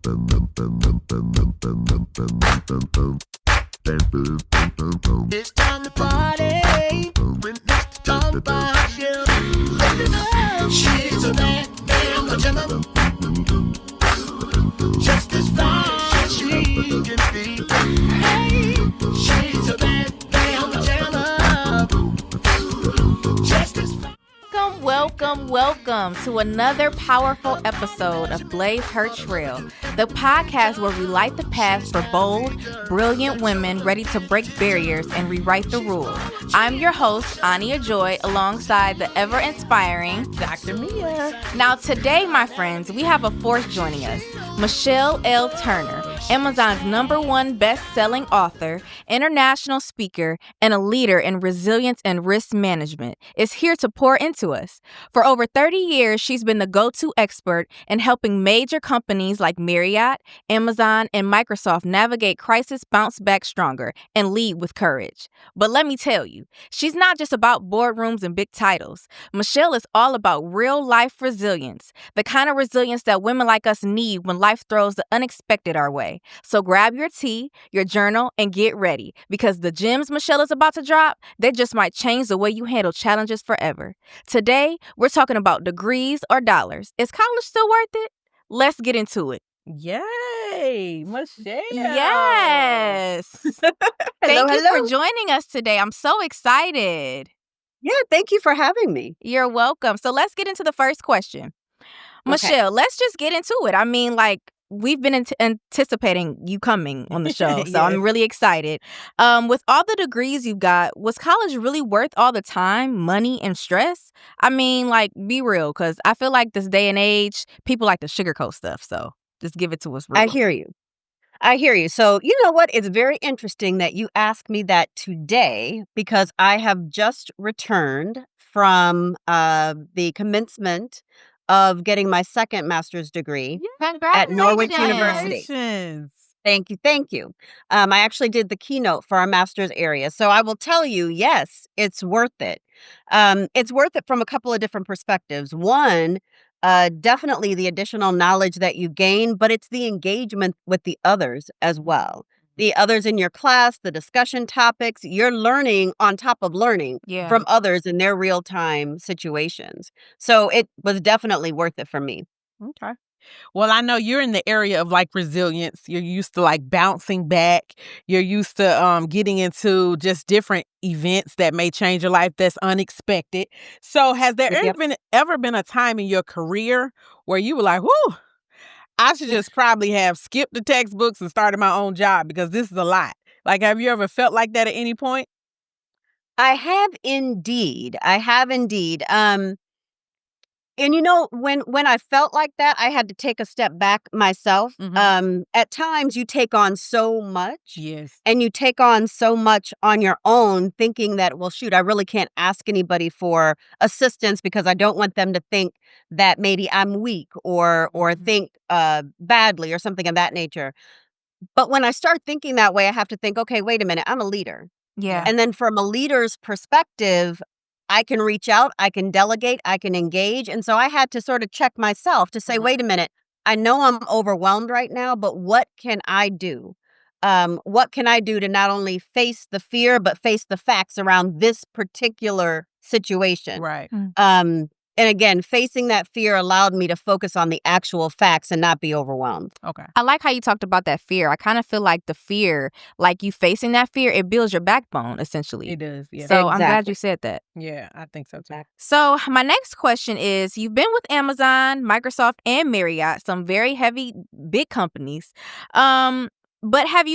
It's time to party with Mr. Bombshell. She's a bad damn pajama. Just as fine as she can be. Hey, she's a bad damn pajama. Just as fine. Welcome to another powerful episode of Blaze Her Trail, the podcast where we light the path for bold, brilliant women ready to break barriers and rewrite the rules. I'm your host, Aunya Joi, alongside the ever-inspiring Dr. Mia. Now today, my friends, we have a fourth joining us, Michele Turner, Amazon's #1 best-selling author, international speaker, and a leader in resilience and risk management, is here to pour into us. For over 30 years, she's been the go-to expert in helping major companies like Marriott, Amazon, and Microsoft navigate crisis, bounce back stronger, and lead with courage. But let me tell you, she's not just about boardrooms and big titles. Michele is all about real-life resilience, the kind of resilience that women like us need when life throws the unexpected our way. So grab your tea, your journal, and get ready, because the gems Michele is about to drop, they just might change the way you handle challenges forever. Today, we're talking about degrees or dollars. Is college still worth it? Let's get into it. Yay, Michele. Yes. Thank you for joining us today. I'm so excited. Yeah, thank you for having me. You're welcome. So let's get into the first question. Okay. Michele, let's just get into it. I mean, we've been anticipating you coming on the show, so Yes. I'm really excited. With all the degrees you got, was college really worth all the time, money, and stress? I mean, be real, because I feel like this day and age, people like to sugarcoat stuff, so just give it to us real. I hear you. So, you know what? It's very interesting that you asked me that today, because I have just returned from the commencement of getting my second master's degree at Norwich University. Congratulations. Thank you. I actually did the keynote for our master's area. So I will tell you, yes, it's worth it. It's worth it from a couple of different perspectives. One, definitely the additional knowledge that you gain, but it's the engagement with the others as well. The others in your class, the discussion topics, you're learning on top of learning from others in their real-time situations. So it was definitely worth it for me. Okay. Well, I know you're in the area of resilience. You're used to bouncing back. You're used to getting into just different events that may change your life that's unexpected. So has there ever been a time in your career where you were like, whoo, I should just probably have skipped the textbooks and started my own job because this is a lot? Have you ever felt like that at any point? I have indeed. And when I felt like that, I had to take a step back myself. At times you take on so much. Yes. And you take on so much on your own, thinking that, well, shoot, I really can't ask anybody for assistance because I don't want them to think that maybe I'm weak or think badly or something of that nature. But when I start thinking that way, I have to think, okay, wait a minute, I'm a leader. Yeah. And then from a leader's perspective, I can reach out, I can delegate, I can engage. And so I had to sort of check myself to say, wait a minute, I know I'm overwhelmed right now, but what can I do? What can I do to not only face the fear, but face the facts around this particular situation? Right. And again, facing that fear allowed me to focus on the actual facts and not be overwhelmed. Okay. I like how you talked about that fear. I kind of feel like the fear, you facing that fear, it builds your backbone, essentially. It does, yeah. So I'm glad you said that. Yeah, I think so too. So my next question is, you've been with Amazon, Microsoft, and Marriott, some very heavy, big companies. But if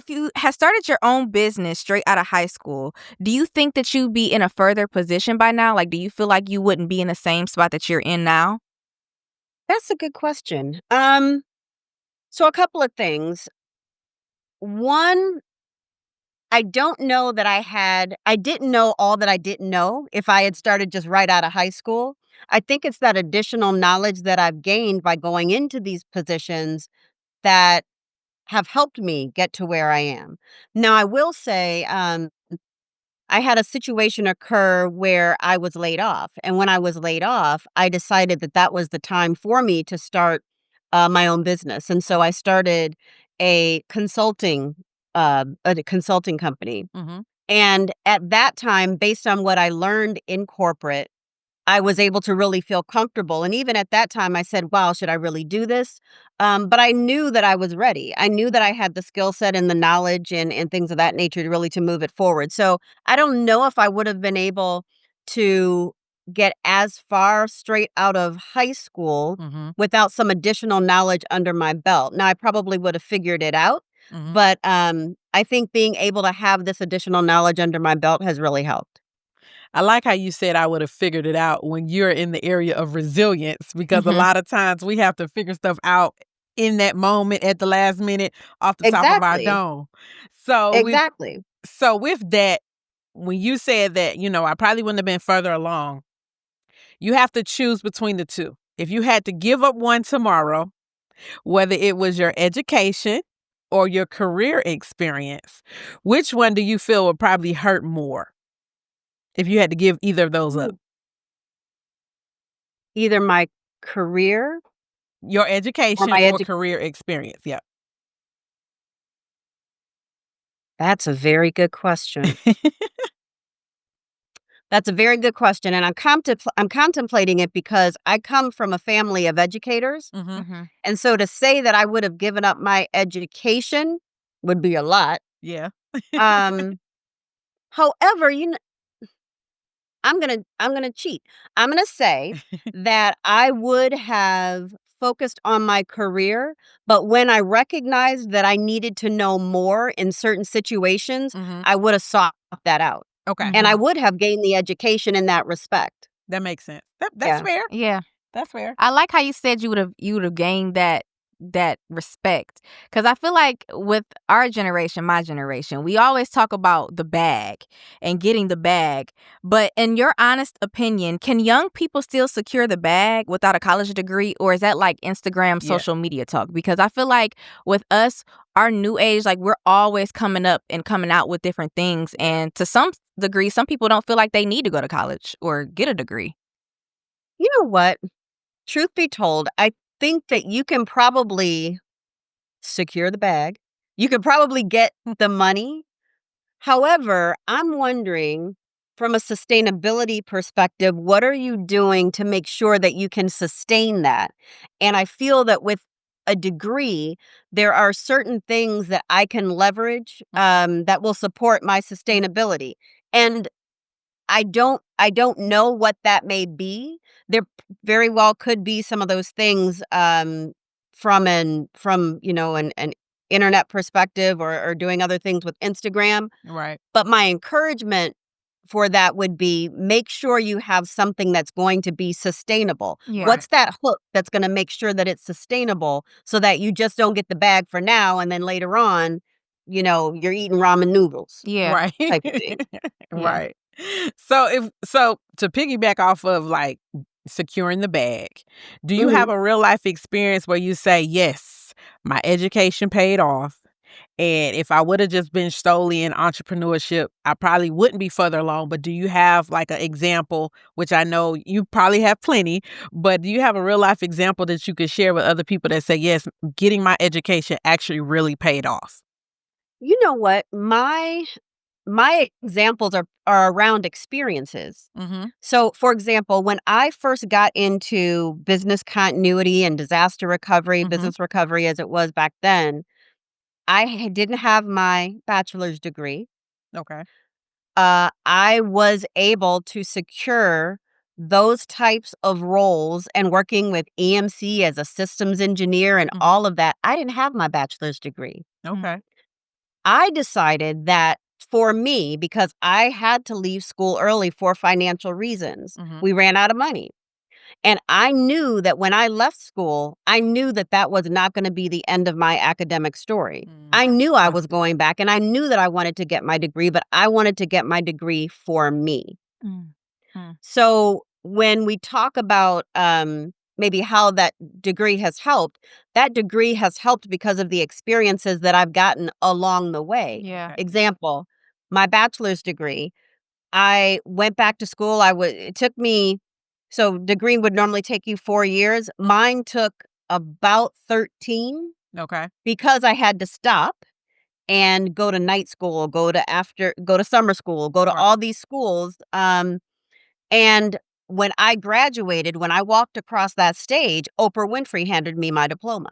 you had started your own business straight out of high school, do you think that you'd be in a further position by now? Do you feel like you wouldn't be in the same spot that you're in now? That's a good question. So a couple of things. One, I don't know that I didn't know all that I didn't know if I had started just right out of high school. I think it's that additional knowledge that I've gained by going into these positions that have helped me get to where I am. Now, I will say, I had a situation occur where I was laid off. And when I was laid off, I decided that that was the time for me to start my own business. And so I started a consulting company. Mm-hmm. And at that time, based on what I learned in corporate, I was able to really feel comfortable. And even at that time, I said, wow, should I really do this? But I knew that I was ready. I knew that I had the skill set and the knowledge and things of that nature to really to move it forward. So I don't know if I would have been able to get as far straight out of high school Mm-hmm. without some additional knowledge under my belt. Now, I probably would have figured it out. Mm-hmm. But I think being able to have this additional knowledge under my belt has really helped. I like how you said I would have figured it out when you're in the area of resilience, because a Mhm. lot of times we have to figure stuff out in that moment at the last minute off the top of our Exactly. dome. So with Exactly. so with that, when you said that, I probably wouldn't have been further along. You have to choose between the two. If you had to give up one tomorrow, whether it was your education or your career experience, which one do you feel would probably hurt more if you had to give either of those up? Ooh. Either my career Your or education my or career experience, yeah. That's a very good question. That's a very good question, and I'm contemplating it because I come from a family of educators, Mhm. Mhm. and so to say that I would have given up my education would be a lot. Yeah. Um, however, I'm gonna cheat. I'm gonna say that I would have focused on my career, but when I recognized that I needed to know more in certain situations, Mhm. I would have sought that out. Okay. And I Mhm. would have gained the education in that respect. That makes sense. That's Yeah. fair. Yeah. That's fair. I like how you said you would have gained that respect, because I feel like with our generation, my generation, we always talk about the bag and getting the bag. But in your honest opinion, can young people still secure the bag without a college degree, or is that like Instagram Yeah. social media talk? Because I feel like with us, our new age, like we're always coming up and coming out with different things, and to some degree, some people don't feel like they need to go to college or get a degree. You know what? Truth be told, I think that you can probably secure the bag. You could probably get the money. However, I'm wondering from a sustainability perspective, what are you doing to make sure that you can sustain that? And I feel that with a degree, there are certain things that I can leverage that will support my sustainability. And I don't know what that may be. There very well could be some of those things from an internet perspective or doing other things with Instagram. Right. But my encouragement for that would be make sure you have something that's going to be sustainable. Yeah. What's that hook that's going to make sure that it's sustainable so that you just don't get the bag for now and then later on, you're eating ramen noodles Yeah. Right. type of thing. Yeah. Right. So to piggyback off of like securing the bag, do you Mhm. have a real life experience where you say, yes, my education paid off? And if I would have just been solely in entrepreneurship, I probably wouldn't be further along. But do you have like an example, which I know you probably have plenty, but do you have a real life example that you could share with other people that say, yes, getting my education actually really paid off? You know what? My examples are around experiences. Mm-hmm. So, for example, when I first got into business continuity and disaster recovery, Mm-hmm. business recovery as it was back then, didn't have my bachelor's degree. Okay. I was able to secure those types of roles and working with EMC as a systems engineer and Mhm. all of that. I didn't have my bachelor's degree. Okay. I decided that for me, because I had to leave school early for financial reasons, Mm-hmm. we ran out of money. And I knew that when I left school, I knew that that was not going to be the end of my academic story. I knew I was Awesome. going back and I knew that I wanted to get my degree, but I wanted to get my degree for me. Mm. Mm. So when we talk about maybe how that degree has helped, that degree has helped because of the experiences that I've gotten along the way. Yeah. Okay. Example, my bachelor's degree. I went back to school. It took me, so degree would normally take you 4 years. Mine took about 13 Okay. because I had to stop and go to night school, go to summer school, go to Right. all these schools. And when I graduated, when I walked across that stage, Oprah Winfrey handed me my diploma.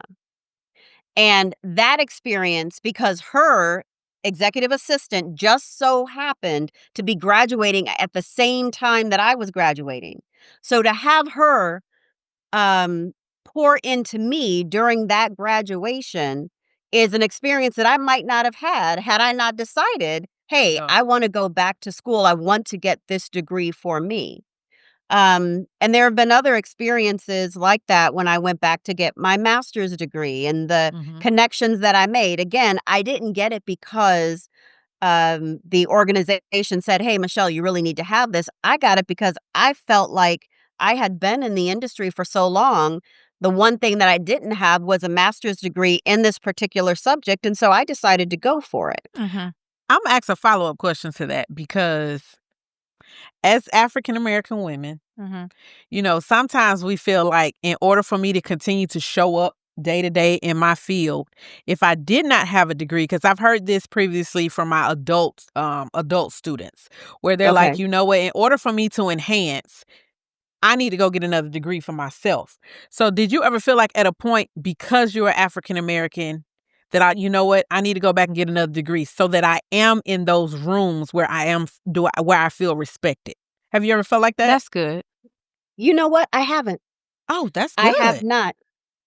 And that experience, because her executive assistant just so happened to be graduating at the same time that I was graduating. So to have her pour into me during that graduation is an experience that I might not have had I not decided, hey, Oh. I want to go back to school. I want to get this degree for me. And there have been other experiences like that when I went back to get my master's degree and the Mhm. connections that I made. Again, I didn't get it because the organization said, hey, Michelle, you really need to have this. I got it because I felt like I had been in the industry for so long. The one thing that I didn't have was a master's degree in this particular subject. And so I decided to go for it. Mm-hmm. I'm gonna ask a follow-up question to that because as African American women, Mm-hmm. sometimes we feel like in order for me to continue to show up day to day in my field, if I did not have a degree, because I've heard this previously from my adult students, where they're like, Okay. you know what, in order for me to enhance, I need to go get another degree for myself. So did you ever feel like at a point, because you're African American, that I need to go back and get another degree so that I am in those rooms where where I feel respected? Have you ever felt like that? That's good. You know what? I haven't. Oh, that's I good. have not.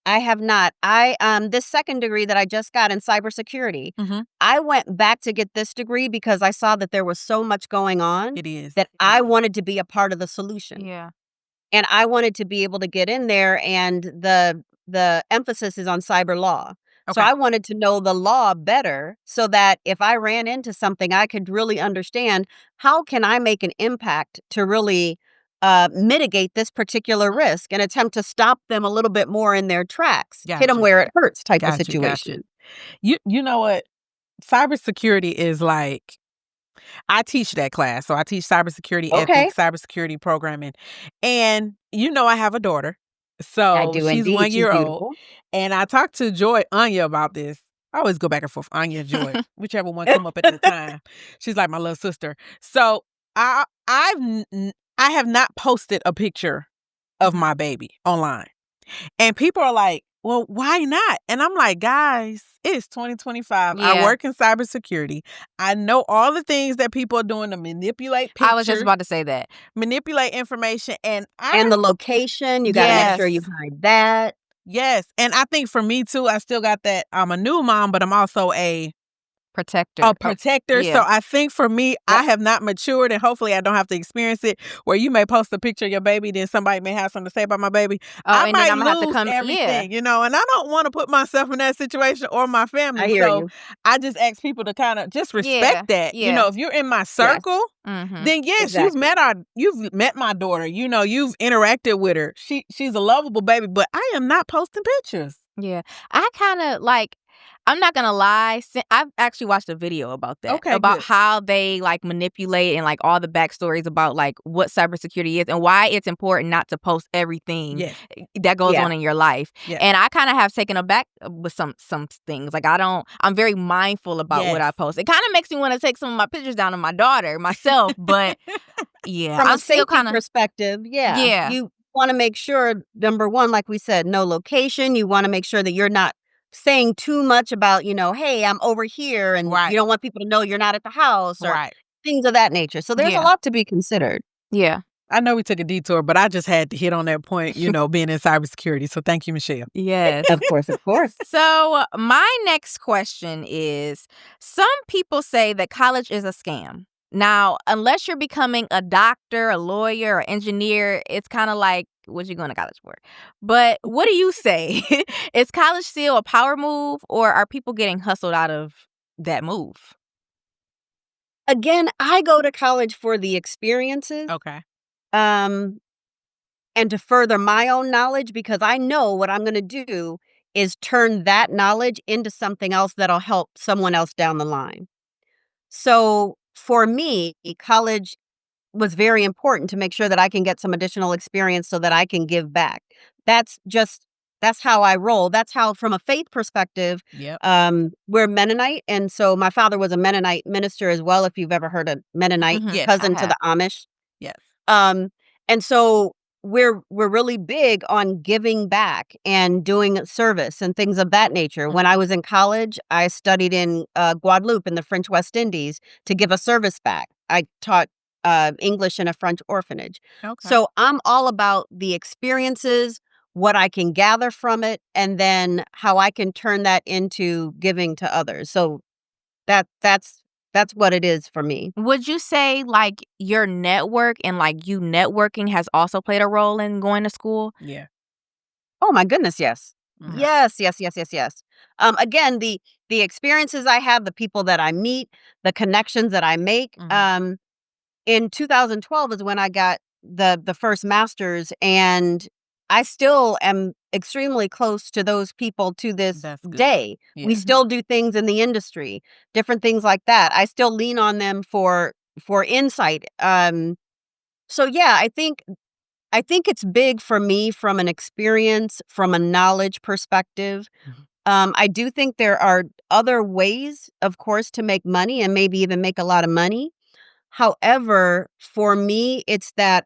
I have not. This second degree that I just got in cybersecurity, Mhm. I went back to get this degree because I saw that there was so much going on It is. that I wanted to be a part of the solution. Yeah. And I wanted to be able to get in there, and the emphasis is on cyber law. So Okay. I wanted to know the law better so that if I ran into something, I could really understand how can I make an impact to really mitigate this particular risk and attempt to stop them a little bit more in their tracks, hit them Gotcha. where it hurts type of Got you. situation. You know what? Cybersecurity is like, I teach that class. So I teach cybersecurity Okay. ethics, cybersecurity programming. And I have a daughter. I So do she's indeed. She's 1 year old. beautiful. And I talked to Aunya about this. I always go back and forth, Aunya Joi, whichever one come up at the time. She's like my little sister. So I have not posted a picture of my baby online. And people are like, well, why not? And I'm like, guys, it's 2025. I Yeah. work in cybersecurity. I know all the things that people are doing to manipulate pictures, I was just about to say that. manipulate information. And And the location, you got to make sure you Yes. hide that. yes. And I think for me too, I still got that. I'm a new mom, but I'm also a Protector. protector. yeah. So I think for me, I have not matured, and hopefully I don't have to experience it where you may post a picture of your baby, then somebody may have something to say about my baby. Oh, I and then might I'm gonna have to lose come. Yeah. everything, and I don't want to put myself in that situation or my I family. hear So you. I just ask people to kind of just Yeah. respect that. Yeah. If you're in my circle, Mm-hmm. then yes, Exactly. you've met my daughter. You've interacted with her. She's a lovable baby, but I am not posting pictures. Yeah. I kind of like, I'm not gonna lie. I've actually watched a video about that, Okay, about good. how they like manipulate and like all the backstories about like what cybersecurity is and why it's important not to post everything Yes. that goes Yeah. on in your life. Yeah. And I kind of have taken aback with some things. Like I'm very mindful about what I Yes. post. It kind of makes me want to take some of my pictures down of my daughter myself, but yeah, From a I'm still safety kind of perspective, yeah. you want to make sure, number one, like we said, no location. You want to make sure that you're not saying too much about, hey, I'm over here, and Right. you don't want people to know you're not at the house or Right. things of that nature. So there's a Yeah. lot to be considered. Yeah. I know we took a detour, but I just had to hit on that point, being in cybersecurity. So thank you, Michelle. Yes. Of course, of course. So, my next question is, some people say that college is a scam. Now, unless you're becoming a doctor, a lawyer, or engineer, it's kind of like, what you going to college for? But what do you say? Is college still a power move, or are people getting hustled out of that move? Again, I go to college for the experiences. Okay. And to further my own knowledge, because I know what I'm going to do is turn that knowledge into something else that'll help someone else down the line. So for me, college was very important to make sure that I can get some additional experience so that I can give back. That's how I roll. That's how, from a faith perspective, Yep. we're Mennonite, and so my father was a Mennonite minister as well. If you've ever heard of Mennonite, Mhm. Yes, cousin I to the Amish. Yes. And so we're really big on giving back and doing service and things of that nature. When I was in college, I studied in Guadeloupe in the French West Indies to give a service back. I taught English in a French orphanage. Okay. So I'm all about the experiences, what I can gather from it, and then how I can turn that into giving to others. So that's what it is for me. Would you say like your network and like you networking has also played a role in going to school? Yeah. Oh my goodness, yes. Mhm. Yes. Again, the experiences I have, the people that I meet, the connections that I make. Mhm. In 2012 is when I got the first master's, and I still am extremely close to those people to this That's good. day. We Yeah. still do things in the industry, different things like that. I still lean on them for insight. So yeah, I think it's big for me from an experience, from a knowledge perspective. Mhm. I do think there are other ways, of course, to make money and maybe even make a lot of money. However, for me, it's that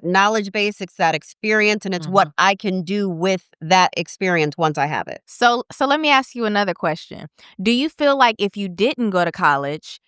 knowledge base, it's that experience, and it's what Mhm. I can do with that experience once I have it. So let me ask you another question. Do you feel like if you didn't go to college,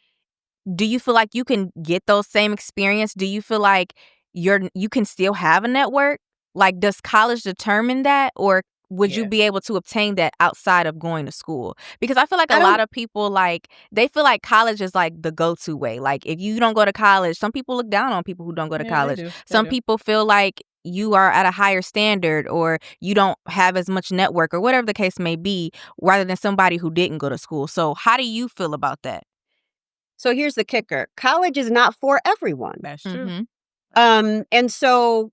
do you feel like you can get those same experience? Do you feel like you can still have a network? Like, does college determine that, or would you Yeah. be able to obtain that outside of going to school? Because I feel like a I lot don't of people like they feel like college is like the go-to way. Like, if you don't go to college, some people look down on people who don't go to Yeah, they college. do. They Some do. people feel like you are at a higher standard or you don't have as much network or whatever the case may be, rather than somebody who didn't go to school. So, how do you feel about that? So here's the kicker. College is not for everyone. That's true. Mhm. And so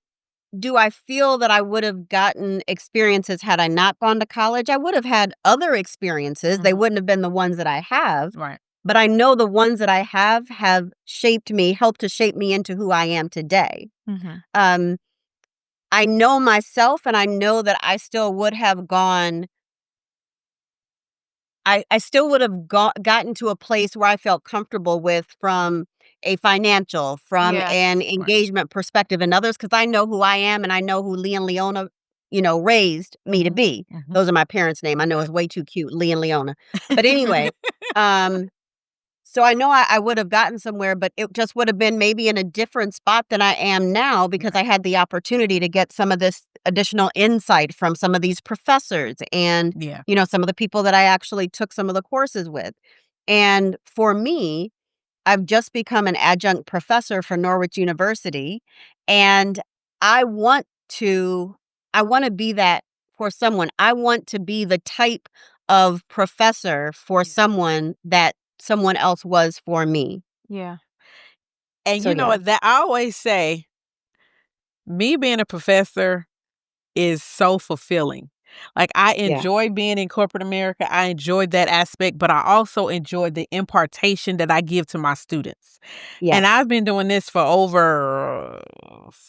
do I feel that I would have gotten experiences had I not gone to college? I would have had other experiences. They Mhm. wouldn't have been the ones that I have, Right. but I know the ones that I have shaped me, helped to shape me into who I am today. Mhm. Um, I know myself, and I know that I still would have gone I still would have gotten to a place where I felt comfortable with, from a financial, from Yeah. an Right. engagement perspective, and others, because I know who I am and I know who Lee and Leona, raised me to Mhm. be. Mhm. Those are my parents' name. I know it's way too cute, Lee and Leona. But anyway, um, so I know I would have gotten somewhere, but it just would have been maybe in a different spot than I am now, because I Right. had the opportunity to get some of this additional insight from some of these professors and, Yeah. some of the people that I actually took some of the courses with. And for me, I've just become an adjunct professor for Norwich University, and I want to I want to be that for someone. I want to be the type of professor for Yeah. someone that someone else was for me. Yeah. And So you know yeah. what? That I always say, me being a professor is so fulfilling. Like, I Yeah. enjoy being in corporate America. I enjoyed that aspect, but I also enjoy the impartation that I give to my students. And Yes. I've been doing this for over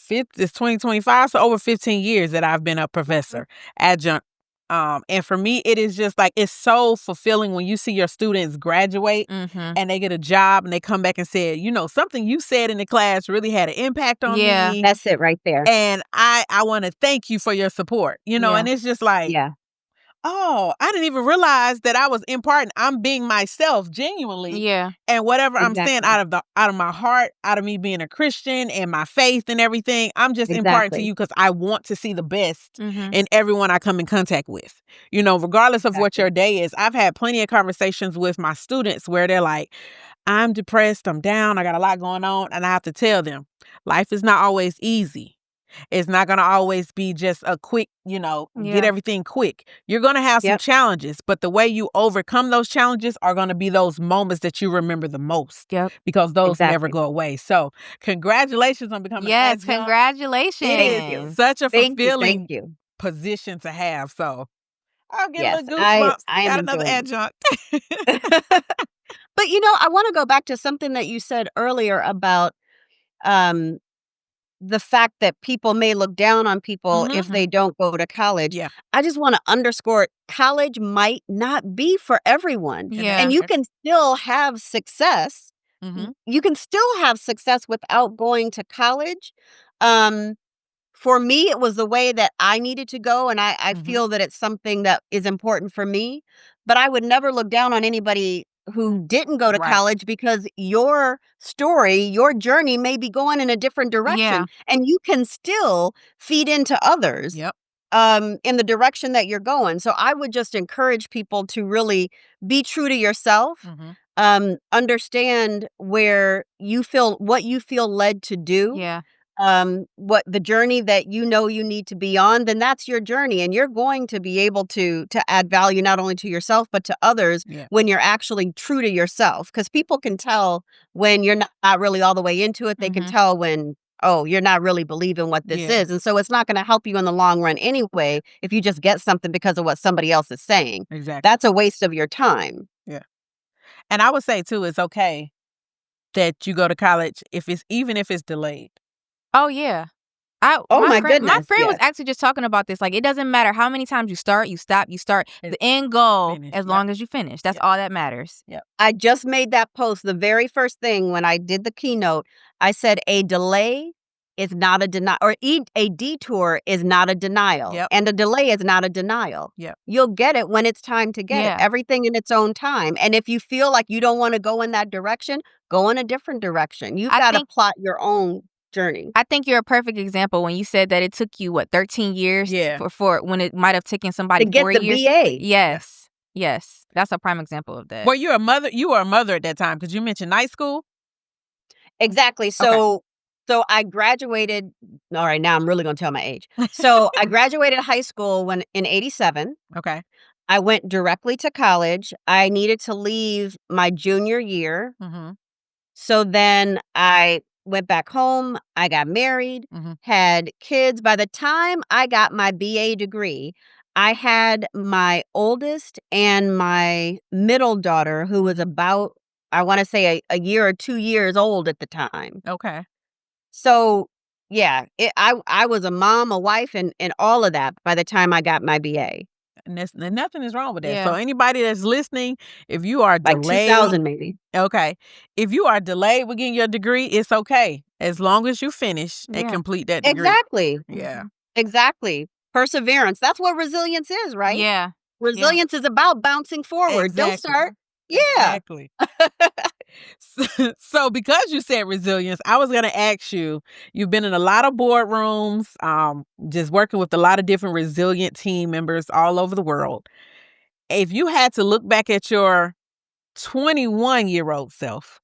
it's 2025, so over 15 years that I've been a Mhm. professor, adjunct. And for me, it is just like, it's so fulfilling when you see your students graduate Mhm. and they get a job and they come back and say, something you said in the class really had an impact on Yeah. me. That's it right there. And I want to thank you for your support, Yeah. and it's just like, Yeah. oh, I didn't even realize that I was imparting. I'm being myself genuinely. Yeah. And whatever I'm saying Exactly. out of my heart, out of me being a Christian and my faith and everything, I'm just imparting to Exactly. you because I want to see the best Mhm. in everyone I come in contact with. Regardless of what Exactly. your day is. I've had plenty of conversations with my students where they're like, I'm depressed, I'm down, I got a lot going on, and I have to tell them, life is not always easy. It's not going to always be just a quick, get Yeah. everything quick. You're going to have some Yep. challenges, but the way you overcome those challenges are going to be those moments that you remember the most, Yep. because those never Exactly. go away. So, congratulations on becoming an Yes, adjunct. It Thank is you. congratulations. such a Thank you. Thank fulfilling you. position to have. So, I'll get a Yes, little I goosebumps. I am Got another enjoying adjunct. it. But I want to go back to something that you said earlier about the fact that people may look down on people if Mhm. they don't go to college. Yeah. I just want to underscore college might not be for everyone. Yeah. And you can still have success. Mhm. You can still have success without going to college. Um, for me, it was the way that I needed to go, and I Mhm. feel that it's something that is important for me. But I would never look down on anybody who didn't go to Right. college because your story, your journey may be going in a different direction, Yeah. and you can still feed into others Yep. in the direction that you're going. So I would just encourage people to really be true to yourself. Mhm. Understand where you feel what you feel led to do, Yeah. what the journey that you know you need to be on, then that's your journey, and you're going to be able to add value not only to yourself but to others Yeah. when you're actually true to yourself, because people can tell when you're not really all the way into it. They can Mhm. tell when, oh, you're not really believing what this Yeah. is, and so it's not going to help you in the long run anyway if you just get something because of what somebody else is saying. Exactly. That's a waste of your time. And I would say too, it's okay that you go to college even if it's delayed. Oh yeah. Oh my My goodness, friend was yes. actually just talking about this. Like, it doesn't matter how many times you start, you stop, you start. It's The end goal, finished. as Yep. long as you finish. That's Yep. all that matters. I just made that post. The very first thing when I did the keynote, I said a delay is not a denial, or a detour is not a denial. Yep. And a delay is not a denial. Yep. You'll get it when it's time to get it. Yeah. Everything in its own time. And if you feel like you don't want to go in that direction, go in a different direction. You've I got to think plot your own journey. I think you're a perfect example when you said that it took you 13 years Yeah. for when it might have taken somebody To get 4 the years. BA. Yes. Yes. That's a prime example of that. Well, you were a mother at that time because you mentioned night school. Exactly. So I graduated. All right, now I'm really going to tell my age. So I graduated high school when in 87. Okay. I went directly to college. I needed to leave my junior year. Mm-hmm. So then I went back home. I got married, Mm-hmm. had kids. By the time I got my BA degree, I had my oldest and my middle daughter, who was about, I want to say, a year or 2 years old at the time. Okay. So, yeah, I was a mom, a wife, and all of that by the time I got my BA. And nothing is wrong with that. Yeah. So anybody that's listening, if you are Like delayed, 2000 maybe. okay. If you are delayed with getting your degree, it's okay. As long as you finish and Yeah. complete that degree. Exactly. Yeah. Exactly. Perseverance. That's what resilience is, right? Yeah. Resilience is about bouncing forward. Don't Exactly. start. Yeah. Exactly. So because you said resilience, I was going to ask you, you've been in a lot of boardrooms, just working with a lot of different resilient team members all over the world. If you had to look back at your 21-year-old self,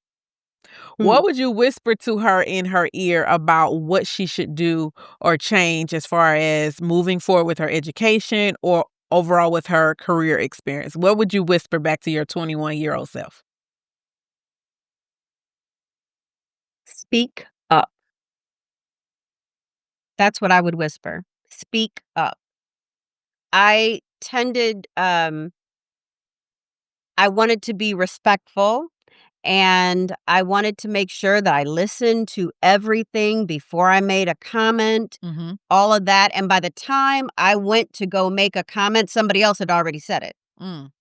what would you whisper to her in her ear about what she should do or change as far as moving forward with her education or overall with her career experience? What would you whisper back to your 21-year-old self? Speak up. That's what I would whisper. Speak up. I tended, I wanted to be respectful, and I wanted to make sure that I listened to everything before I made a comment, Mm-hmm. all of that. And by the time I went to go make a comment, somebody else had already said it. Mm.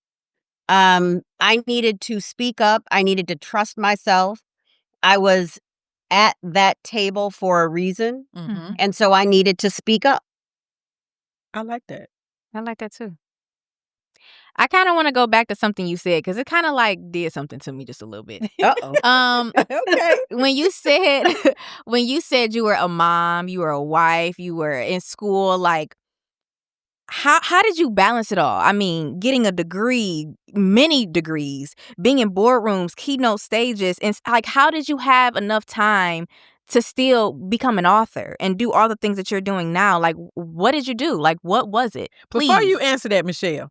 I needed to speak up. I needed to trust myself. I was at that table for a reason. Mm-hmm. And so I needed to speak up. I like that. I like that too. I kind of want to go back to something you said because it kind of like did something to me just a little bit. Uh-oh. Okay. When you said you were a mom, you were a wife, you were in school, like how did you balance it all? I mean, getting a degree, many degrees, being in boardrooms, keynote stages, and like how did you have enough time to still become an author and do all the things that you're doing now? Like, what did you do? Like, what was it? Please. Before you answer that, Michele,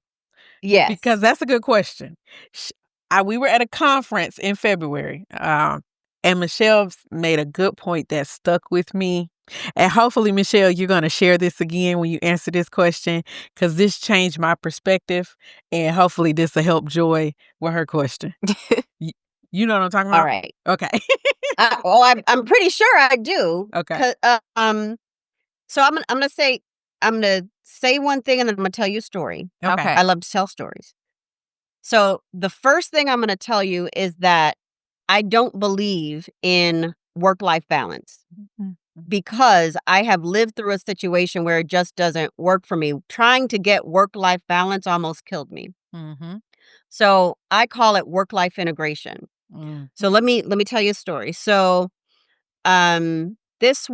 Yes. because that's a good question. We were at a conference in February, and Michele made a good point that stuck with me. And hopefully, Michele, you're going to share this again when you answer this question, because this changed my perspective. And hopefully this will help Joy with her question. You know what I'm talking All about? right. Okay. I'm pretty sure I do. Okay. So I'm gonna say one thing and then I'm gonna tell you a story. Okay. I love to tell stories. So the first thing I'm gonna tell you is that I don't believe in work-life balance Mhm. because I have lived through a situation where it just doesn't work for me. Trying to get work-life balance almost killed me. Mm-hmm. So I call it work-life integration. Mm. So let me tell you a story. So this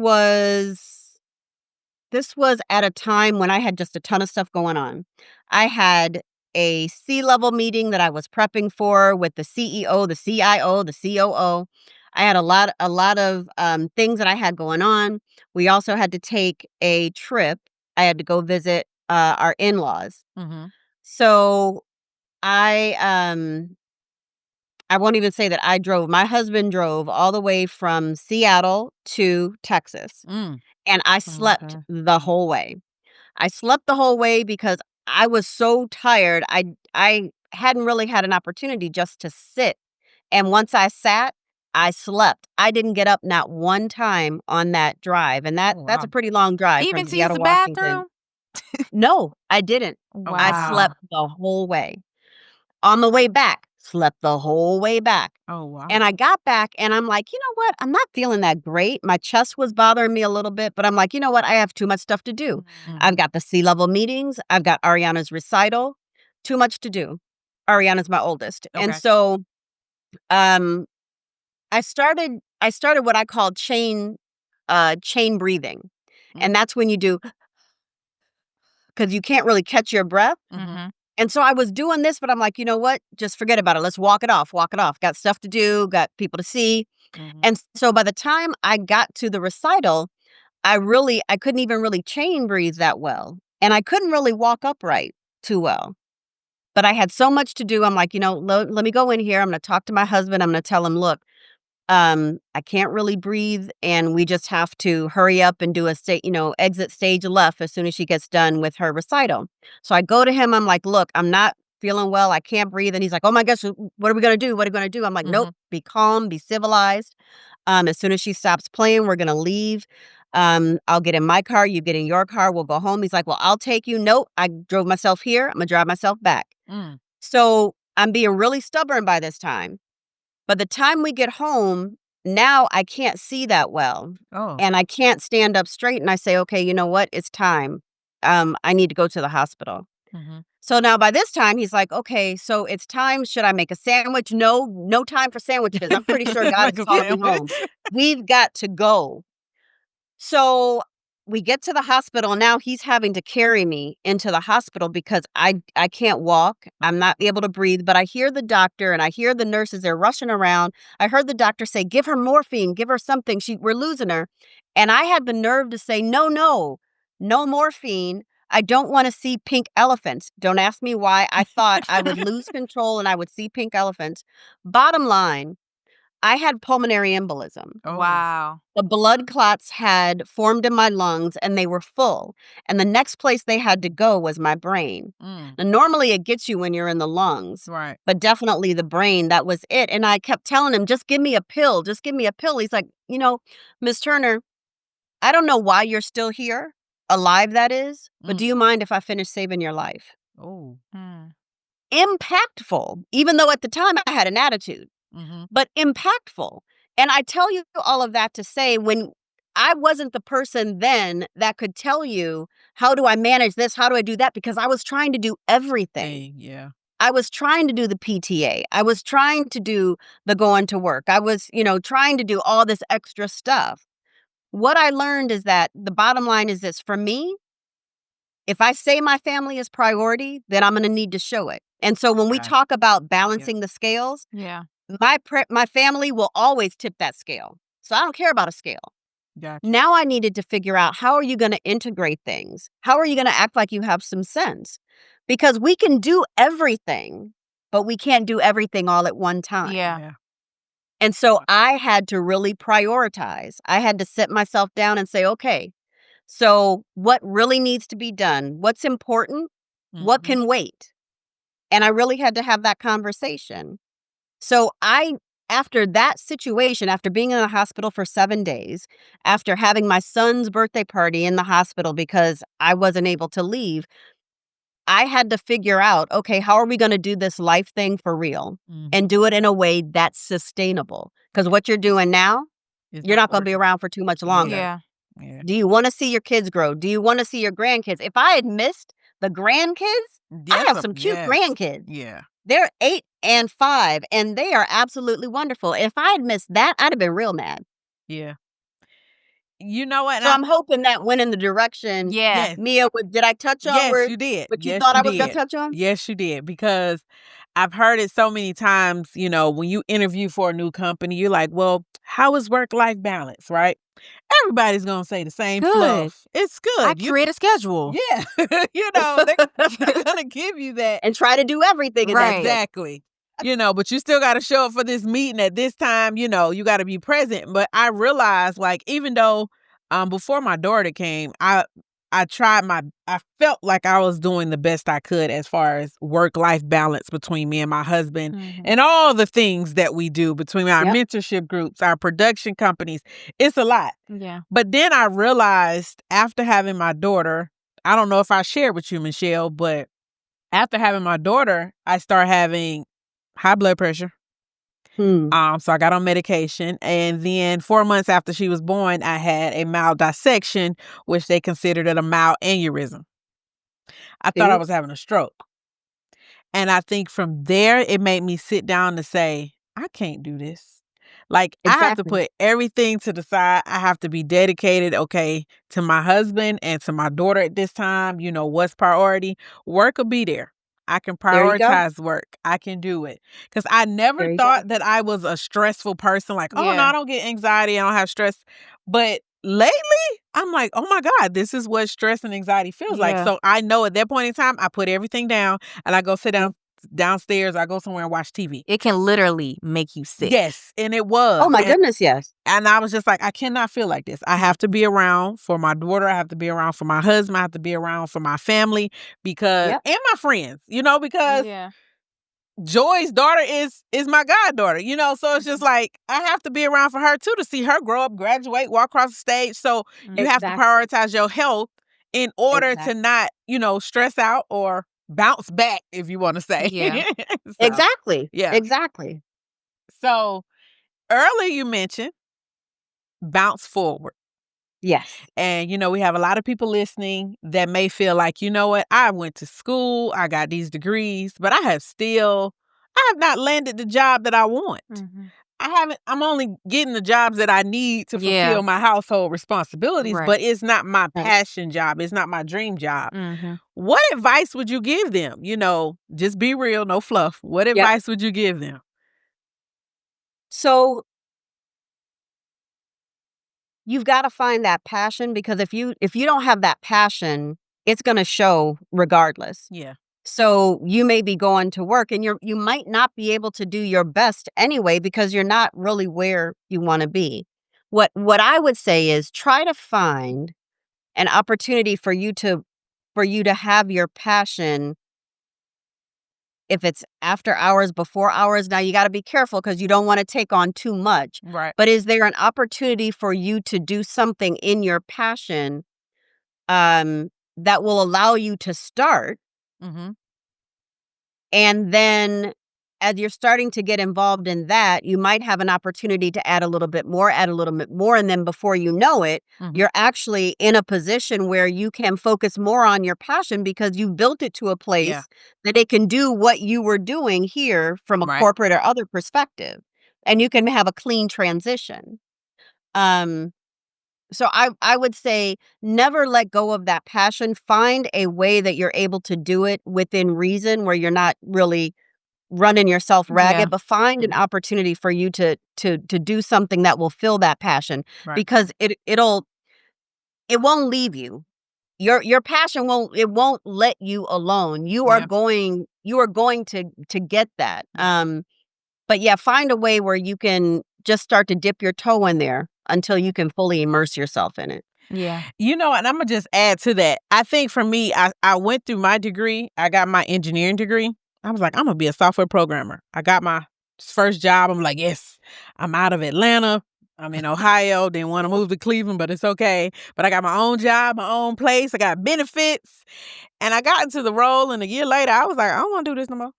was at a time when I had just a ton of stuff going on. I had a C-level meeting that I was prepping for with the CEO, the CIO, the COO. I had a lot of things that I had going on. We also had to take a trip. I had to go visit our in-laws. Mm-hmm. So I I won't even say that I drove. My husband drove all the way from Seattle to Texas, Mm. and I slept Okay. the whole way. I slept the whole way because I was so tired. I hadn't really had an opportunity just to sit. And once I sat, I slept. I didn't get up not one time on that drive. And Oh, that's wow. a pretty long drive Even from to use Seattle, the Washington. bathroom? No, I didn't. Oh, I Wow. slept the whole way. On the way back, slept the whole way back. Oh, wow. And I got back and I'm like, you know what? I'm not feeling that great. My chest was bothering me a little bit, but I'm like, you know what? I have too much stuff to do. Mhm. I've got the C-level meetings. I've got Ariana's recital. Too much to do. Ariana's my oldest. And Okay. so um I started what I call chain breathing. And that's when you do because you can't really catch your breath. Mhm. And so I was doing this, but I'm like, you know what? Just forget about it. Let's walk it off. Walk it off. Got stuff to do, got people to see. Mhm. And so by the time I got to the recital, I couldn't even really chain breathe that well. And I couldn't really walk upright too well. But I had so much to do. I'm like, let me go in here. I'm going to talk to my husband. I'm going to tell him, look, I can't really breathe and we just have to hurry up and do exit stage left as soon as she gets done with her recital. So I go to him, I'm like, look, I'm not feeling well. I can't breathe. And he's like, oh my gosh, what are we going to do? What are we going to do? I'm like, nope, be calm, be civilized. As soon as she stops playing, we're going to leave. I'll get in my car. You get in your car. We'll go home. He's like, well, I'll take you. Nope. I drove myself here. I'm going to drive myself back. Mm. So I'm being really stubborn by this time. By the time we get home, now I can't see that well, Oh. and I can't stand up straight, and I say, "Okay, you know what? It's time. I need to go to the hospital." Mm-hmm. So now by this time, he's like, "Okay, so it's time. Should I make a sandwich?" No, no time for sandwiches. I'm pretty sure God Like is a calling me home. sandwich. We've got to go. So we get to the hospital. Now he's having to carry me into the hospital because I can't walk. I'm not able to breathe. But I hear the doctor and I hear the nurses. They're rushing around. I heard the doctor say, "Give her morphine. Give her something. We're losing her." And I had the nerve to say, "No, no, no morphine. I don't want to see pink elephants." Don't ask me why. I thought I would lose control and I would see pink elephants. Bottom line, I had pulmonary embolism. Oh. Wow. The blood clots had formed in my lungs and they were full. And the next place they had to go was my brain. Mm. Now, normally it gets you when you're in the lungs, Right. but definitely the brain, that was it. And I kept telling him, just give me a pill. Just give me a pill. He's like, Miss Turner, I don't know why you're still here, alive that is, but Mm. do you mind if I finish saving your life? Oh. Mm. Impactful, even though at the time I had an attitude. Mm-hmm. But impactful. And I tell you all of that to say when I wasn't the person then that could tell you, how do I manage this? How do I do that? Because I was trying to do everything. Yeah. I was trying to do the PTA. I was trying to do the going to work. I was, trying to do all this extra stuff. What I learned is that the bottom line is this for me, if I say my family is priority, then I'm going to need to show it. And so when we Gotcha. talk about balancing the scales, Yeah. my family will always tip that scale. So I don't care about a scale. Gotcha. Now I needed to figure out, how are you going to integrate things? How are you going to act like you have some sense? Because we can do everything, but we can't do everything all at one time. Yeah. And so I had to really prioritize. I had to sit myself down and say, okay, so what really needs to be done? What's important? What Mhm. can wait? And I really had to have that conversation. So I after that situation, after being in the hospital for 7 days, after having my son's birthday party in the hospital because I wasn't able to leave, I had to figure out, okay, how are we gonna do this life thing for real and do it in a way that's sustainable? Because what you're doing now, It's you're not gonna be working. around for too much longer. Yeah. Yeah. Do you wanna see your kids grow? Do you wanna see your grandkids? If I had missed the grandkids, I have some cute grandkids. Yeah. They're 8 and 5, and they are absolutely wonderful. If I had missed that, I'd have been real mad. Yeah. You know what? So I'm hoping that went in the direction Yeah. Yes. Mia, did I touch on Yes, where you did. what you Yes, thought you I was gonna did. touch on? Yes, you did. Because I've heard it so many times, you know, when you interview for a new company, you're like, well, how is work-life balance, right? Everybody's going to say the same Good. fluff. It's good. I create a schedule. Yeah. You know, they're going to give you that. And try to do everything in that Right. schedule. Exactly. You know, but you still got to show up for this meeting at this time. You know, you got to be present. But I realized, like, even though before my daughter came, I felt like I was doing the best I could as far as work-life balance between me and my husband and all the things that we do between our Yep. mentorship groups, our production companies. It's a lot. Yeah. But then I realized after having my daughter, I don't know if I shared with you, Michelle, but after having my daughter, I started having high blood pressure. So I got on medication. And then 4 months after she was born, I had a mild dissection, which they considered it a mild aneurysm. I thought I See? was having a stroke. And I think from there, it made me sit down to say, I can't do this. Like, I have to Exactly. put everything to the side. I have to be dedicated, okay, to my husband and to my daughter at this time. You know, what's priority? Work will be there. I can There you go. prioritize work. I can do it. Because I never There you thought go. that I was a stressful person. Like, oh, no, Yeah. I don't get anxiety. I don't have stress. But lately, I'm like, oh my God, this is what stress and anxiety feels like. Yeah. So I know at that point in time, I put everything down and I go sit down downstairs. I go somewhere and watch TV. It can literally make you sick. Yes, and it was. Oh my goodness, yes. And I was just like, I cannot feel like this. I have to be around for my daughter. I have to be around for my husband. I have to be around for my family because Yep. and my friends, you know, because Yeah. Joy's daughter is my goddaughter, you know, so it's just like I have to be around for her too to see her grow up, graduate, walk across the stage. So you have to Exactly. prioritize your health in order Exactly. to not, you know, stress out or bounce back, if you want to say. Yeah. So, Exactly. yeah. Exactly. So earlier you mentioned bounce forward. Yes. And, you know, we have a lot of people listening that may feel like, you know what, I went to school, I got these degrees, but I have not landed the job that I want. I'm only getting the jobs that I need to Yeah. fulfill my household responsibilities, Right. but it's not my Right. passion job. It's not my dream job. Mm-hmm. What advice would you give them? You know, just be real, no fluff. What Yep. advice would you give them? So you've got to find that passion because if you don't have that passion, it's going to show regardless. Yeah. So you may be going to work and you might not be able to do your best anyway because you're not really where you want to be. What I would say is try to find an opportunity for you to have your passion. If it's after hours, before hours, now you got to be careful because you don't want to take on too much. Right. But is there an opportunity for you to do something in your passion that will allow you to start? Mm-hmm. And then as you're starting to get involved in that, you might have an opportunity to add a little bit more. And then before you know it, you're actually in a position where you can focus more on your passion because you built it to a place that it can do what you were doing here from a corporate or other perspective. And you can have a clean transition. So I would say never let go of that passion. Find a way that you're able to do it within reason where you're not really running yourself ragged, Yeah. but find an opportunity for you to do something that will fill that passion because it won't leave you. Your passion won't let you alone. You are going to get that. But yeah, find a way where you can just start to dip your toe in there until you can fully immerse yourself in it. Yeah. You know, and I'm going to just add to that. I think for me, I went through my degree. I got my engineering degree. I was like, I'm going to be a software programmer. I got my first job, I'm like, yes, I'm out of Atlanta. I'm in Ohio. Didn't want to move to Cleveland, but it's okay. But I got my own job, my own place. I got benefits. And I got into the role, and a year later, I was like, I don't want to do this no more.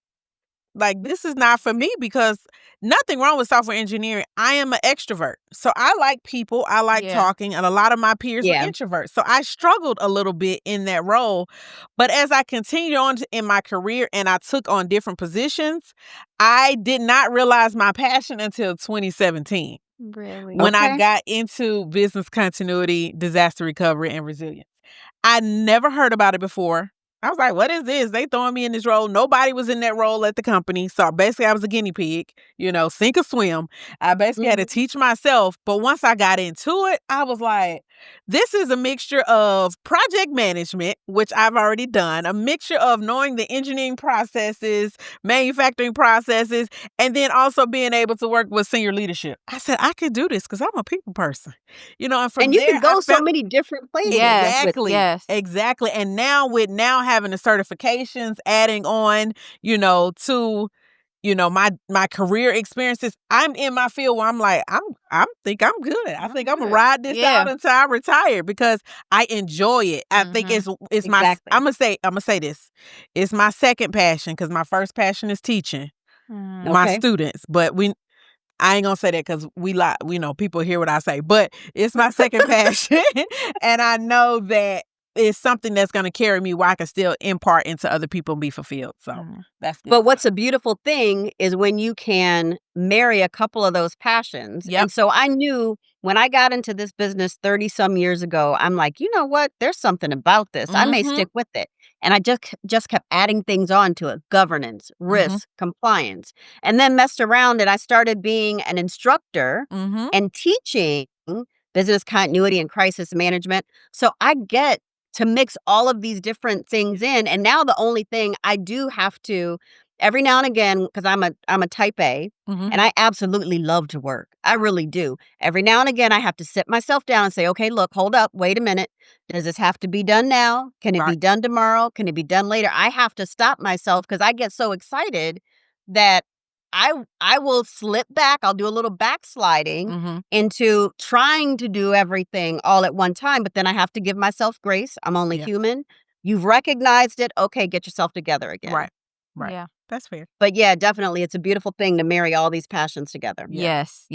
Like, this is not for me, because nothing wrong with software engineering. I am an extrovert. So I like people. I like talking. And a lot of my peers were introverts. So I struggled a little bit in that role. But as I continued on in my career and I took on different positions, I did not realize my passion until 2017. Really? When I got into business continuity, disaster recovery, and resilience. I never heard about it before. I was like, what is this? They throwing me in this role. Nobody was in that role at the company. So basically I was a guinea pig, sink or swim. I basically had to teach myself. But once I got into it, I was like, this is a mixture of project management, which I've already done, a mixture of knowing the engineering processes, manufacturing processes, and then also being able to work with senior leadership. I said, I could do this because I'm a people person, and from And you there, can go so many different places. Exactly. Yes. Exactly. And now with having the certifications, adding on, to, my career experiences, I'm in my field where I'm like, I think I'm good. I think I'm gonna ride this out until I retire because I enjoy it. I think it's my, I'm gonna say this. It's my second passion because my first passion is teaching my students, but I ain't gonna say that because we lie. People hear what I say, but it's my second passion. And I know that it's something that's gonna carry me where I can still impart into other people and be fulfilled. So that's good. But what's a beautiful thing is when you can marry a couple of those passions. Yep. And so I knew when I got into this business 30 some years ago, I'm like, you know what? There's something about this. I may stick with it. And I just kept adding things on to it: governance, risk, compliance, and then messed around and I started being an instructor and teaching business continuity and crisis management. So I get to mix all of these different things in. And now the only thing I do have to every now and again, because I'm a type A and I absolutely love to work. I really do. Every now and again, I have to sit myself down and say, okay, look, hold up, wait a minute. Does this have to be done now? Can it be done tomorrow? Can it be done later? I have to stop myself because I get so excited that I will slip back. I'll do a little backsliding into trying to do everything all at one time. But then I have to give myself grace. I'm only human. You've recognized it. Okay, get yourself together again. Right. Yeah. That's fair. But yeah, definitely, it's a beautiful thing to marry all these passions together. Yes.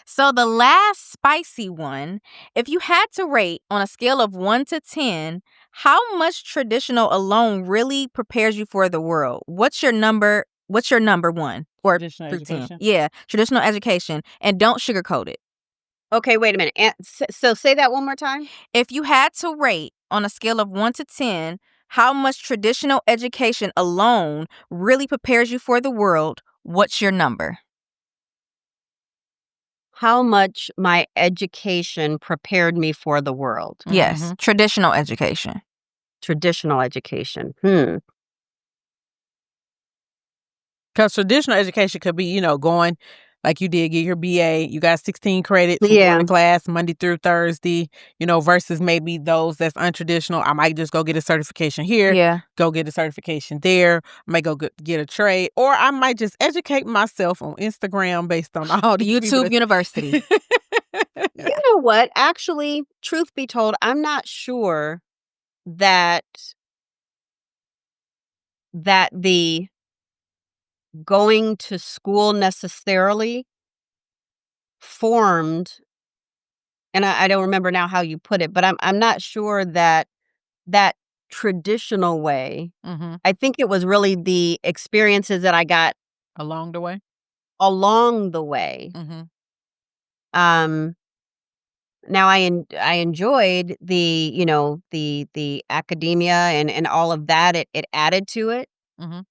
So the last spicy one, if you had to rate on a scale of 1 to 10, how much traditional alone really prepares you for the world? What's your number one? Or Traditional through 10? education. Yeah, traditional education. And don't sugarcoat it. Okay, wait a minute. So say that one more time. If you had to rate on a scale of 1 to 10, how much traditional education alone really prepares you for the world, what's your number? How much my education prepared me for the world. Yes, traditional education. Traditional education. Because traditional education could be, going like you did, get your BA, you got 16 credits, you go to class Monday through Thursday, versus maybe those that's untraditional. I might just go get a certification here, go get a certification there, I might go get a trade, or I might just educate myself on Instagram based on all the YouTube University. You know what? Actually, truth be told, I'm not sure that the going to school necessarily formed, and I don't remember now how you put it, but I'm not sure that traditional way. I think it was really the experiences that I got along the way. Now I enjoyed the academia and all of that. It added to it.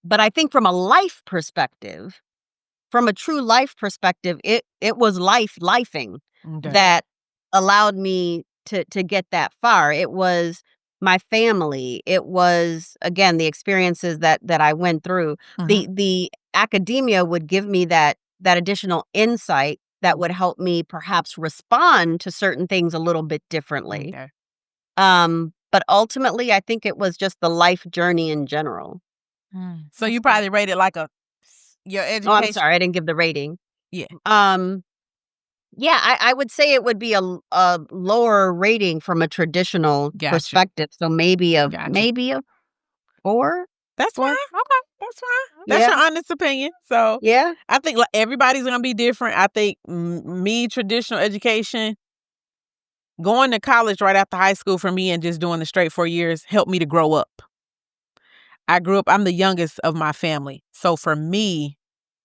But I think from a life perspective, from a true life perspective, it was lifing that allowed me to get that far. It was my family. It was, again, the experiences that I went through. The academia would give me that additional insight that would help me perhaps respond to certain things a little bit differently. But ultimately, I think it was just the life journey in general. So you probably rated like a your Oh, I'm education. sorry, I didn't give the rating. Yeah. Yeah, I would say it would be a lower rating from a traditional Gotcha. perspective. So maybe a Gotcha. 4. That's fine. Okay, that's fine. That's your Yeah. honest opinion. So Yeah. I think like, everybody's gonna be different. I think me, traditional education, going to college right after high school for me and just doing the straight 4 years helped me to grow up. I'm the youngest of my family. So for me,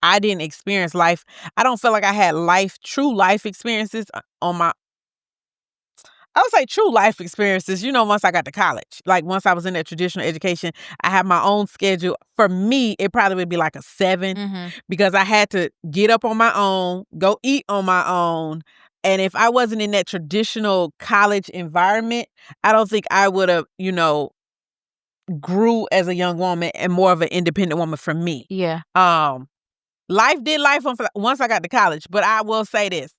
I didn't experience life. I don't feel like I had true life experiences I would say true life experiences, once I got to college. Like once I was in that traditional education, I had my own schedule. For me, it probably would be like a 7 because I had to get up on my own, go eat on my own. And if I wasn't in that traditional college environment, I don't think I would have, grew as a young woman and more of an independent woman for me. Yeah. Life did life once I got to college, but I will say this.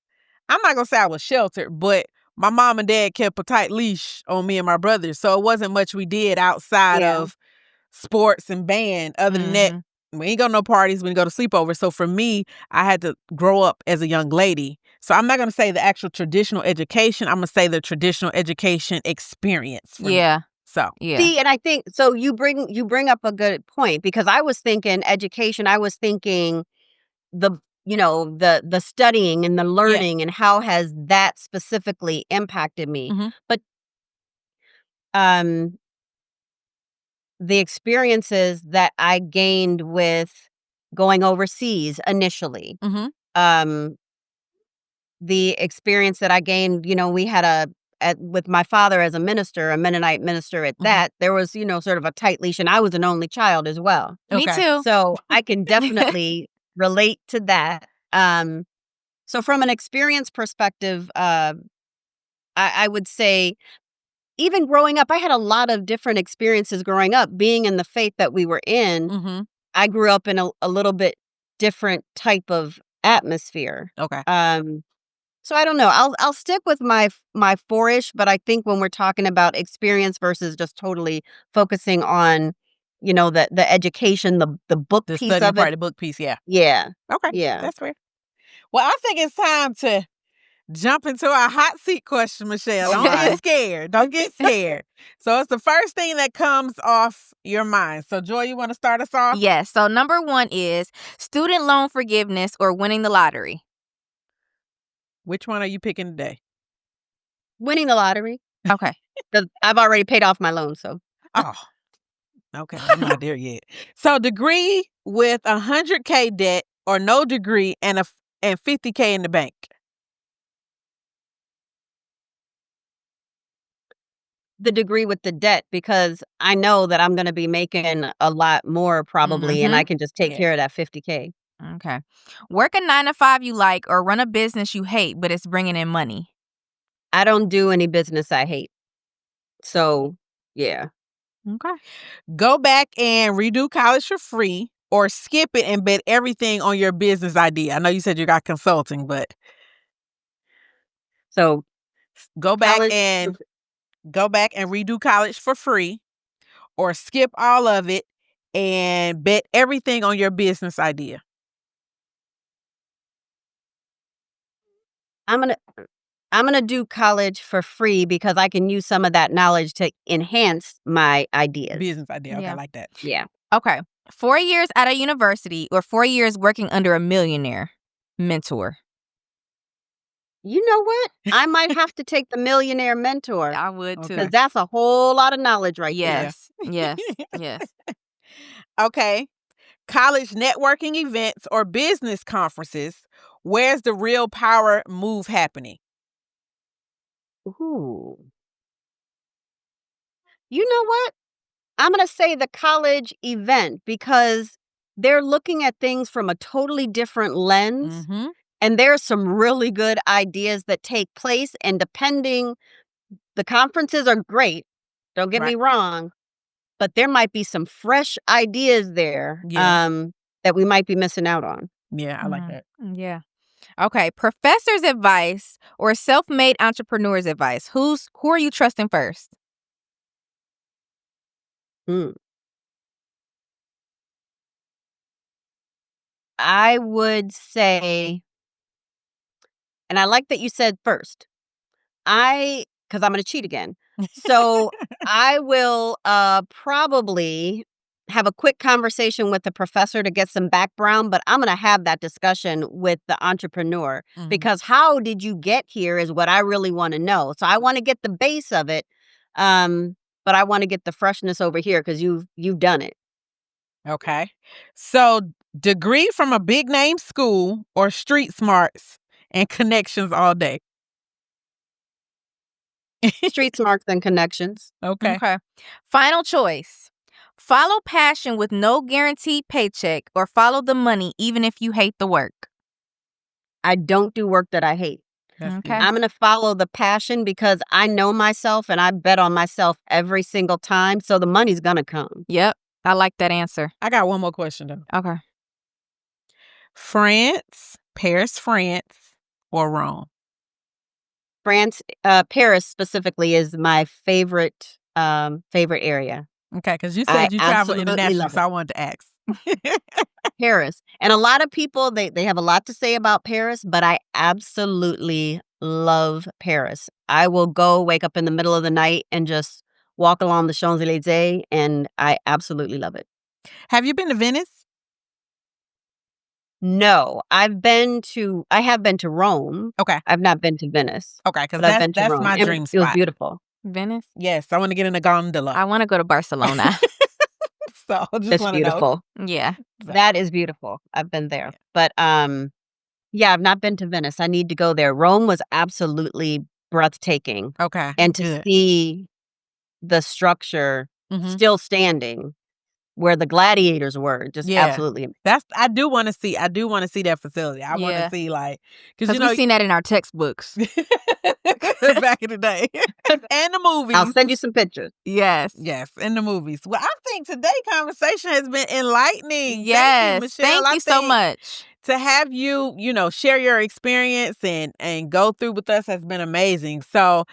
I'm not going to say I was sheltered, but my mom and dad kept a tight leash on me and my brothers. So it wasn't much we did outside of sports and band. Other than that, we ain't go to no parties. We didn't go to sleepovers. So for me, I had to grow up as a young lady. So I'm not going to say the actual traditional education. I'm going to say the traditional education experience for me. So yeah. See, and I think so you bring up a good point because I was thinking education, I was thinking the the studying and the learning and how has that specifically impacted me. But the experiences that I gained with going overseas initially, the experience that I gained, we had with my father as a minister, a Mennonite minister at that, there was, sort of a tight leash, and I was an only child as well. Me too. So I can definitely relate to that. So from an experience perspective, I would say even growing up, I had a lot of different experiences growing up. Being in the faith that we were in, I grew up in a little bit different type of atmosphere. Okay. So I don't know. I'll stick with my 4-ish, but I think when we're talking about experience versus just totally focusing on, the education, the book The piece studying of part it. of the book piece, yeah. Yeah. Okay. Yeah. That's fair. Well, I think it's time to jump into our hot seat question, Michelle. Don't get scared. Don't get scared. So it's the first thing that comes off your mind. So Joy, you want to start us off? Yes. So number 1 is student loan forgiveness or winning the lottery. Which one are you picking today? Winning the lottery. Okay. 'Cause I've already paid off my loan, so. Oh, okay. I'm not there yet. So degree with 100K debt or no degree and 50K in the bank. The degree with the debt because I know that I'm gonna be making a lot more probably, and I can just take care of that 50K. Okay. Work a 9 to 5 you like or run a business you hate, but it's bringing in money. I don't do any business I hate. So, yeah. Okay. Go back and redo college for free or skip it and bet everything on your business idea. I know you said you got consulting, but So, go back college and redo college for free or skip all of it and bet everything on your business idea. I'm gonna do college for free because I can use some of that knowledge to enhance my ideas. Business idea. Okay, Yeah. I like that. Yeah. Okay. 4 years at a university or 4 years working under a millionaire mentor. You know what? I might have to take the millionaire mentor I would too. because that's a whole lot of knowledge right there. Yes. Yes. Okay. College networking events or business conferences. Where's the real power move happening? Ooh. You know what? I'm going to say the college event because they're looking at things from a totally different lens. And there's some really good ideas that take place. And the conferences are great. Don't get me wrong. But there might be some fresh ideas there that we might be missing out on. Yeah, I like that. Yeah. Okay. Professor's advice or self-made entrepreneur's advice. Who are you trusting first? I would say, and I like that you said first, because I'm going to cheat again. So I will probably have a quick conversation with the professor to get some background, but I'm going to have that discussion with the entrepreneur because how did you get here is what I really want to know. So I want to get the base of it, but I want to get the freshness over here because you've done it. Okay. So degree from a big name school or street smarts and connections all day. Street smarts and connections. Okay. Final choice. Follow passion with no guaranteed paycheck or follow the money even if you hate the work. I don't do work that I hate. That's Okay. good. I'm going to follow the passion because I know myself and I bet on myself every single time. So the money's going to come. Yep. I like that answer. I got one more question though. Okay. Paris, France, or Rome? France, Paris specifically is my favorite area. Okay, because you I said you travel absolutely internationally, love so I wanted to ask. Paris. And a lot of people, they have a lot to say about Paris, but I absolutely love Paris. I will go wake up in the middle of the night and just walk along the Champs-Élysées, and I absolutely love it. Have you been to Venice? No, I have been to Rome. Okay. I've not been to Venice. Okay, because But I've been to that's Rome. my It dream was spot. beautiful. Venice? Yes, I want to get in a gondola. I want to go to Barcelona. So I just It's want to know. beautiful. Yeah. That is beautiful. I've been there. But yeah, I've not been to Venice. I need to go there. Rome was absolutely breathtaking. Okay. And to good. see the structure Mhm. still standing where the gladiators were, just Yeah. absolutely amazing. I do want to see that facility. I want Yeah. to see like Because we've seen that in our textbooks. back in the day. And the movies. I'll send you some pictures. Yes. Yes, in the movies. Well, I think today's conversation has been enlightening. Yes. Michelle. Thank you so think much. To have you, share your experience and go through with us has been amazing. So,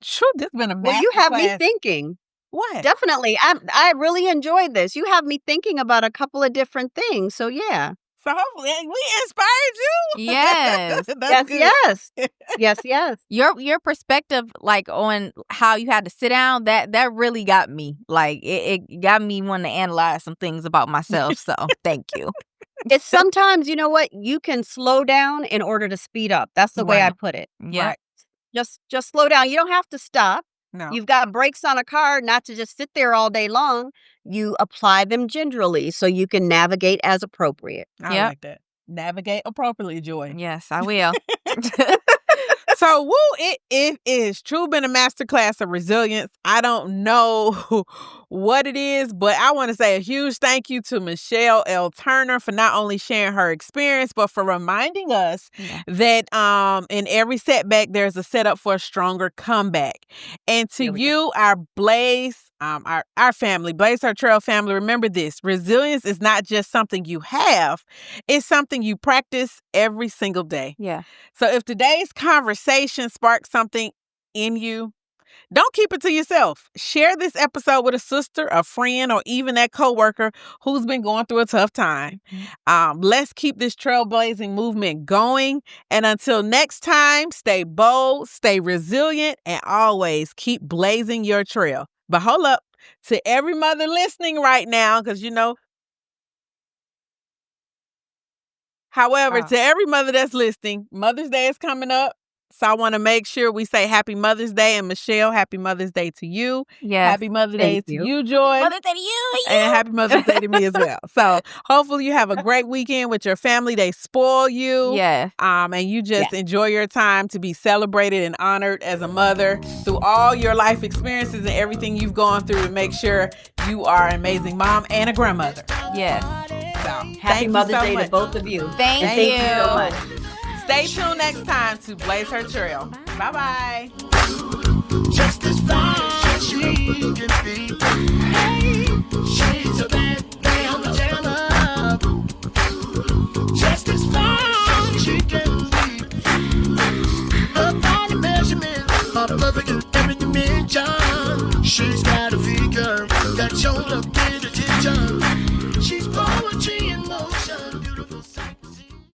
true, this has been a Well, you have me masterclass. thinking. What? Definitely. I really enjoyed this. You have me thinking about a couple of different things. So yeah. So hopefully we inspired you. Yes. That's good. Yes. Your perspective, like on how you had to sit down, that really got me. Like it got me wanting to analyze some things about myself. So thank you. It's sometimes, you know what, you can slow down in order to speed up. That's the way I Right. put it. Yeah. Right. Just slow down. You don't have to stop. No. You've got brakes on a car, not to just sit there all day long. You apply them gingerly so you can navigate as appropriate. I Yep. like that. Navigate appropriately, Joy. Yes, I will. So, it is true been a masterclass of resilience. I don't know what it is, but I want to say a huge thank you to Michele L. Turner for not only sharing her experience, but for reminding us that in every setback, there's a setup for a stronger comeback. And to There we you, our Blaze, our family, Blaze Her Trail family, remember this: resilience is not just something you have; it's something you practice every single day. Yeah. So if today's conversation sparks something in you, don't keep it to yourself. Share this episode with a sister, a friend, or even that coworker who's been going through a tough time. Let's keep this trailblazing movement going. And until next time, stay bold, stay resilient, and always keep blazing your trail. But hold up, to every mother listening right now, because however, to every mother that's listening, Mother's Day is coming up. So I want to make sure we say Happy Mother's Day. And Michelle, Happy Mother's Day to you. Yes. Happy Mother's Day Thank to you. you, Joy. Mother's Day to you. And happy Mother's Day to me as well. So hopefully you have a great weekend with your family. They spoil you. Yes. And you just enjoy your time to be celebrated and honored as a mother through all your life experiences and everything you've gone through to make sure you are an amazing mom and a grandmother. Yes. So Happy thank Mother's you so Day much. to both of you. Thank And thank you you. so much. Stay tuned next time to Blaze Her Trail. Bye-bye. Just as far as she can be. Hey, she